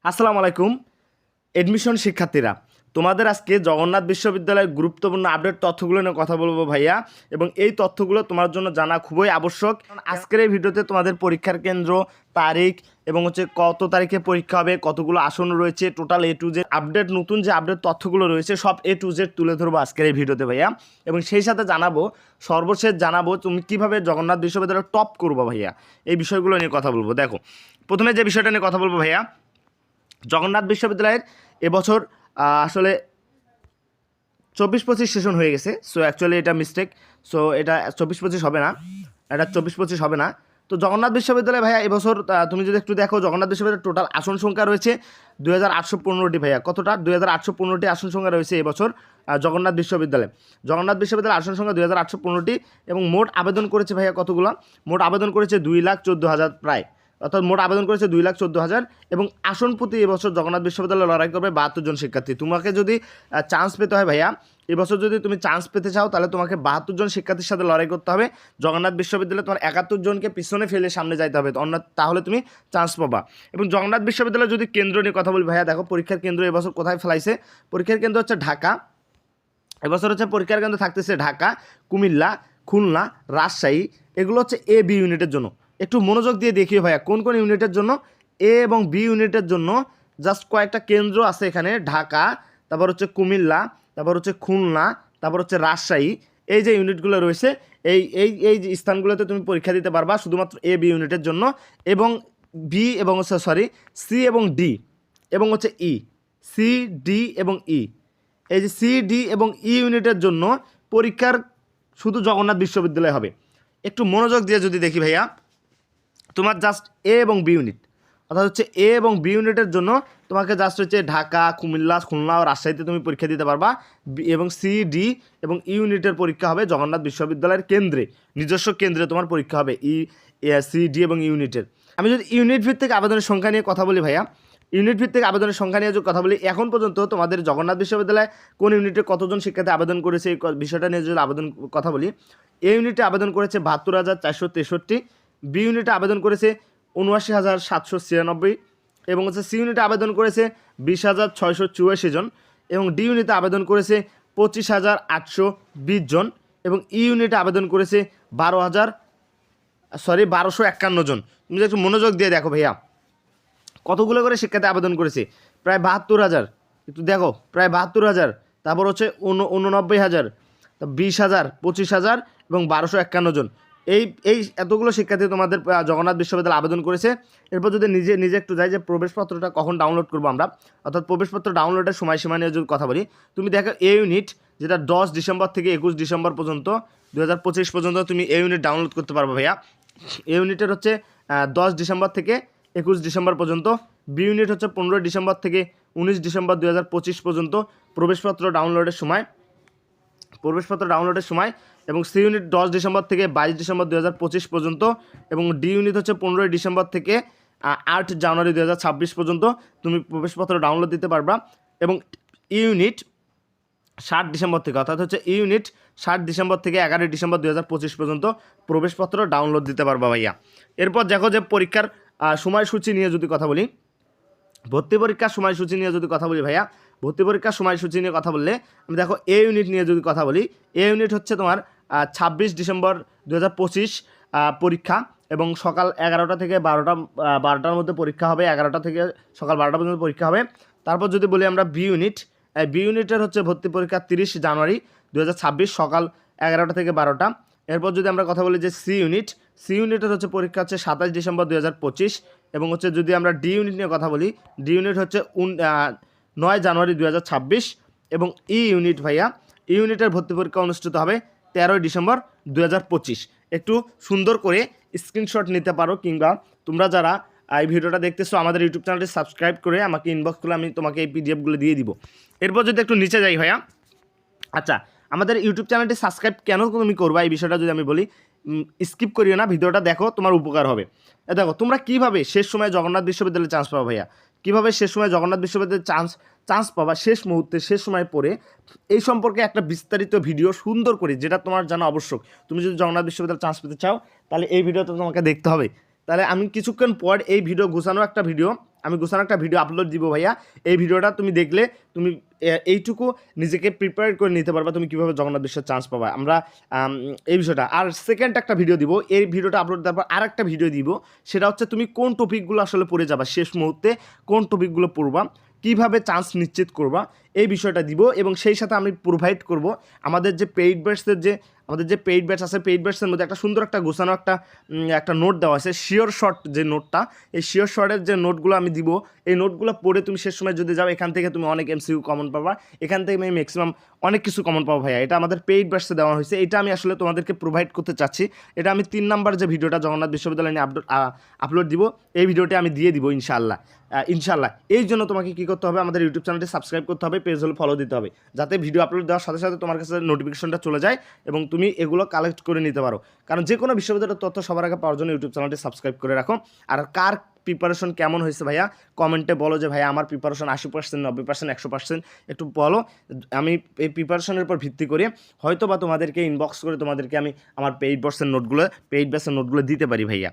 আসসালামু আলাইকুম এডমিশন শিক্ষার্থীরা, তোমাদের আজকে জগন্নাথ বিশ্ববিদ্যালয়ের গুরুত্বপূর্ণ আপডেট তথ্যগুলো নিয়ে কথা বলবো ভাইয়া। এবং এই তথ্যগুলো তোমার জন্য জানা খুবই আবশ্যক। আজকের এই ভিডিওতে তোমাদের পরীক্ষার কেন্দ্র, তারিখ এবং কত তারিখে পরীক্ষা হবে, কতগুলো আসন রয়েছে, total A to Z update, নতুন যে আপডেট তথ্যগুলো রয়েছে সব এ টু জেড তুলে ধরবো আজকের এই ভিডিওতে ভাইয়া। এবং সেই সাথে সর্বশেষ জানাবো তুমি কিভাবে জগন্নাথ বিশ্ববিদ্যালয় টপ করবো ভাইয়া। এই বিষয়গুলো নিয়ে কথা বলবো। দেখো, প্রথমে যে বিষয়টা নিয়ে কথা বলবো ভাইয়া, জগন্নাথ বিশ্ববিদ্যালয়ের এবছর আসলে 24-25 সেশন হয়ে গেছে। সো অ্যাকচুয়ালি এটা মিস্টেক। সো এটা 24-25 হবে না, এটা 24-25 হবে না। তো জগন্নাথ বিশ্ববিদ্যালয় ভাইয়া এবছর তুমি যদি একটু দেখো, জগন্নাথ বিশ্ববিদ্যালয়ের টোটাল আসন সংখ্যা রয়েছে 2815টি ভাইয়া। কতটা? 2815টি আসন সংখ্যা রয়েছে এবছর জগন্নাথ বিশ্ববিদ্যালয়ের আসন সংখ্যা 2815টি। এবং মোট আবেদন করেছে ভাইয়া কতগুলো? মোট আবেদন করেছে 2,14,000 প্রায়, অর্থাৎ মোট আবেদন করেছে 2,14,000। এবং আসন প্রতি এবছর জগন্নাথ বিশ্ববিদ্যালয় লড়াই করবে 72 জন শিক্ষার্থী। তোমাকে যদি চান্স পেতে হয় ভাইয়া, এবছর যদি তুমি চান্স পেতে চাও, তাহলে তোমাকে 72 জন শিক্ষার্থীর সাথে লড়াই করতে হবে। জগন্নাথ বিশ্ববিদ্যালয়ে তোমার 71 জনকে পিছনে ফেলে সামনে যাইতে হবে, তাহলে তুমি চান্স পাবা। এবং জগন্নাথ বিশ্ববিদ্যালয় যদি কেন্দ্র নিয়ে কথা বলি ভাইয়া, দেখো পরীক্ষার কেন্দ্র এবছর কোথায় ফেলাইছে। পরীক্ষার কেন্দ্র হচ্ছে ঢাকা। এবছর হচ্ছে পরীক্ষার কেন্দ্র থাকতেছে ঢাকা, কুমিল্লা, খুলনা, রাজশাহী। এগুলো হচ্ছে এ বি ইউনিটের জন্য। একটু মনোযোগ দিয়ে দেখিও ভাইয়া কোন কোন ইউনিটের জন্য। এ এবং বি ইউনিটের জন্য জাস্ট কয়েকটা কেন্দ্র আছে এখানে, ঢাকা, তারপর হচ্ছে কুমিল্লা, তারপর হচ্ছে খুলনা, তারপর হচ্ছে রাজশাহী। এই যে ইউনিটগুলো রয়েছে, এই এই এই যে স্থানগুলোতে তুমি পরীক্ষা দিতে পারবা শুধুমাত্র এ বি ইউনিটের জন্য। এবং বি এবং সি এবং ডি এবং হচ্ছে ই, সি ডি এবং ই, এই যে সি ডি এবং ই ইউনিটের জন্য পরীক্ষার শুধু জগন্নাথ বিশ্ববিদ্যালয় হবে। একটু মনোযোগ দিয়ে যদি দেখি ভাইয়া, তোমার জাস্ট এ এবং বি ইউনিট, অর্থাৎ হচ্ছে এ এবং বি ইউনিটের জন্য তোমাকে জাস্ট হচ্ছে ঢাকা, কুমিল্লা, খুলনা ও রাজশাহীতে তুমি পরীক্ষা দিতে পারবা। এবং সি ডি এবং ই ইউনিটের পরীক্ষা হবে জগন্নাথ বিশ্ববিদ্যালয়ের কেন্দ্রে, নিজস্ব কেন্দ্রে তোমার পরীক্ষা হবে সি ডি এবং ইউনিটের। আমি যদি ইউনিট ভিত্তিক আবেদনের সংখ্যা নিয়ে কথা বলি ভাইয়া, ইউনিট ভিত্তিক আবেদনের সংখ্যা নিয়ে যদি কথা বলি, এখন পর্যন্ত তোমাদের জগন্নাথ বিশ্ববিদ্যালয়ে কোন ইউনিটে কতজন শিক্ষার্থী আবেদন করেছে এই বিষয়টা নিয়ে যদি কথা বলি, এ ইউনিটে আবেদন করেছে 72,463, বি ইউনিটে আবেদন করেছে 79,796 এবং হচ্ছে সি ইউনিটে আবেদন করেছে 20,684 জন এবং ডি ইউনিটে আবেদন করেছে 25,820 জন এবং ই ইউনিটে আবেদন করেছে 1251 জন। তুমি একটু মনোযোগ দিয়ে দেখো ভাইয়া, কতগুলো করে শিক্ষার্থী আবেদন করেছে? প্রায় 72,000। একটু দেখো, প্রায় 72,000, তারপর হচ্ছে 89,000, 20,000, 25,000 এবং 1251 জন। এই এই এতগুলো শিক্ষার্থী তোমাদের জগন্নাথ বিশ্ববিদ্যালয়ে আবেদন করেছে। এরপর যদি নিজে একটু যাই যে প্রবেশপত্রটা কখন ডাউনলোড করবো আমরা, অর্থাৎ প্রবেশপত্র ডাউনলোডের সময়সীমা নিয়ে যদি কথা বলি, তুমি দেখো এ ইউনিট যেটা 10 ডিসেম্বর থেকে 21 ডিসেম্বর পর্যন্ত 2025 পর্যন্ত তুমি এ ইউনিট ডাউনলোড করতে পারবো ভাইয়া। এ ইউনিটের হচ্ছে 10 ডিসেম্বর থেকে 21 ডিসেম্বর পর্যন্ত, বি ইউনিট হচ্ছে 15 ডিসেম্বর থেকে 19 ডিসেম্বর 2025 পর্যন্ত প্রবেশপত্র ডাউনলোডের সময়। এবং সি ইউনিট 10 ডিসেম্বর থেকে 22 ডিসেম্বর 2025 পর্যন্ত এবং ডি ইউনিট হচ্ছে 15 ডিসেম্বর থেকে 8 জানুয়ারি 2026 পর্যন্ত তুমি প্রবেশপত্র ডাউনলোড দিতে পারবা। এবং ই ইউনিট 7 ডিসেম্বর থেকে, অর্থাৎ হচ্ছে ই ইউনিট 7 ডিসেম্বর থেকে 11 ডিসেম্বর 2025 পর্যন্ত প্রবেশপত্র ডাউনলোড দিতে পারবা ভাইয়া। এরপর দেখো যে পরীক্ষার সময়সূচি নিয়ে যদি কথা বলি, ভর্তি পরীক্ষার সময়সূচি নিয়ে যদি কথা বলি ভাইয়া, ভর্তি পরীক্ষার সময়সূচি নিয়ে কথা বললে আমি দেখো এ ইউনিট নিয়ে যদি কথা বলি, এ ইউনিট হচ্ছে তোমার 26 ডিসেম্বর 2025 পরীক্ষা এবং সকাল 11টা থেকে 12টার মধ্যে পরীক্ষা হবে, 11টা থেকে সকাল 12টা পর্যন্ত পরীক্ষা হবে। তারপর যদি বলি আমরা বি ইউনিটের হচ্ছে ভর্তি পরীক্ষা 30 জানুয়ারি 2026 সকাল 11টা থেকে 12টা। এরপর যদি আমরা কথা বলি যে সি ইউনিটের হচ্ছে পরীক্ষা হচ্ছে 27 ডিসেম্বর 2025 এবং হচ্ছে যদি আমরা ডি ইউনিট নিয়ে কথা বলি, ডি ইউনিট হচ্ছে 9 জানুয়ারি 2026 এবং ই ইউনিট ভাইয়া, ই ইউনিটের ভর্তি পরীক্ষা অনুষ্ঠিত হবে 13 ডিসেম্বর 2025। একটু সুন্দর করে স্ক্রিনশট নিতে পারো, কিংবা তোমরা যারা এই ভিডিওটা দেখতেছো আমাদের ইউটিউব চ্যানেলটি সাবস্ক্রাইব করে আমাকে ইনবক্স করলে আমি তোমাকে এই পিডিএফগুলো দিয়ে দিব। এরপর যদি একটু নিচে যাই ভাইয়া, আচ্ছা আমাদের ইউটিউব চ্যানেলটি সাবস্ক্রাইব কেন তুমি করবা এই বিষয়টা যদি আমি বলি, স্কিপ করিও না, ভিডিওটা দেখো, তোমার উপকার হবে। দেখো তোমরা কীভাবে শেষ সময় জগন্নাথ বিশ্ববিদ্যালয়ে চান্স পাবা ভাইয়া, কীভাবে শেষ সময় জগন্নাথ বিশ্ববিদ্যালয়ে চান্স পাবা শেষ মুহূর্তে, শেষ সময় পড়ে, এই সম্পর্কে একটা বিস্তারিত ভিডিও সুন্দর করে, যেটা তোমার জানা আবশ্যক। তুমি যদি জগন্নাথ বিশ্ববিদ্যালয়ে চান্স পেতে চাও তাহলে এই ভিডিওটা তোমাকে দেখতে হবে। তাহলে আমি কিছুক্ষণ পর এই ভিডিও গুছানো একটা ভিডিও আমি গোছানো একটা ভিডিও আপলোড দিব ভাইয়া। এই ভিডিওটা তুমি দেখলে তুমি এইটুকু নিজেকে প্রিপেয়ার করে নিতে পারবা তুমি কীভাবে জগন্নাথ বিশ্বের চান্স পাবা। আমরা এই বিষয়টা আর সেকেন্ড একটা ভিডিও দিব, এই ভিডিওটা আপলোড দেওয়ার পর আর একটা ভিডিও দিব, সেটা হচ্ছে তুমি কোন টপিকগুলো আসলে পড়ে যাবা, শেষ মুহূর্তে কোন টপিকগুলো পড়বা, কীভাবে চান্স নিশ্চিত করবা, এই বিষয়টা দিব। এবং সেই সাথে আমি প্রোভাইড করব আমাদের যে পেইড ব্যাচ আছে, পেইড ব্যাচের মধ্যে একটা সুন্দর একটা গোছানো একটা নোট দেওয়া আছে, শিওর শর্ট যে নোটটা, এই শিওর শর্টের যে নোটগুলো আমি দিব, এই নোটগুলো পড়ে তুমি শেষ সময় যদি যাও, এখান থেকে তুমি অনেক এমসিকিউ কমন পাবা, এখান থেকে আমি ম্যাক্সিমাম অনেক কিছু কমন পাবো ভাইয়া। এটা আমাদের পেইড ব্যাচে দেওয়া হয়েছে, এটা আমি আসলে তোমাদেরকে প্রোভাইড করতে চাচ্ছি। এটা আমি 3 নাম্বার যে ভিডিওটা জগন্নাথ বিশ্ববিদ্যালয় নিয়ে আপলোড দিব, এই ভিডিওটি আমি দিয়ে দিব ইনশাআল্লাহ। এই জন্য তোমাকে কী করতে হবে, আমাদের ইউটিউব চ্যানেলটি সাবস্ক্রাইব করতে হবে, পেজ হলে ফলো দিতে হবে, যাতে ভিডিও আপলোড দেওয়ার সাথে সাথে তোমার কাছে নোটিফিকেশনটা চলে যায় এবং তুমি এগুলো কালেক্ট করে নিতে পারো। কারণ যে কোনো বিশ্ববিদ্যালয়ের তথ্য সবার আগে পাওয়ার জন্য ইউটিউব চ্যানেলটি সাবস্ক্রাইব করে রাখো। আর কার প্রিপারেশন কেমন হয়েছে ভাইয়া কমেন্টে বলো যে ভাইয়া আমার প্রিপারেশন 80%, 90%, 100%, একটু বলো। আমি এই প্রিপারেশনের উপর ভিত্তি করে হয়তো বা তোমাদেরকে ইনবক্স করে তোমাদেরকে আমি আমার পেইড ব্যাচের নোটগুলো দিতে পারি ভাইয়া।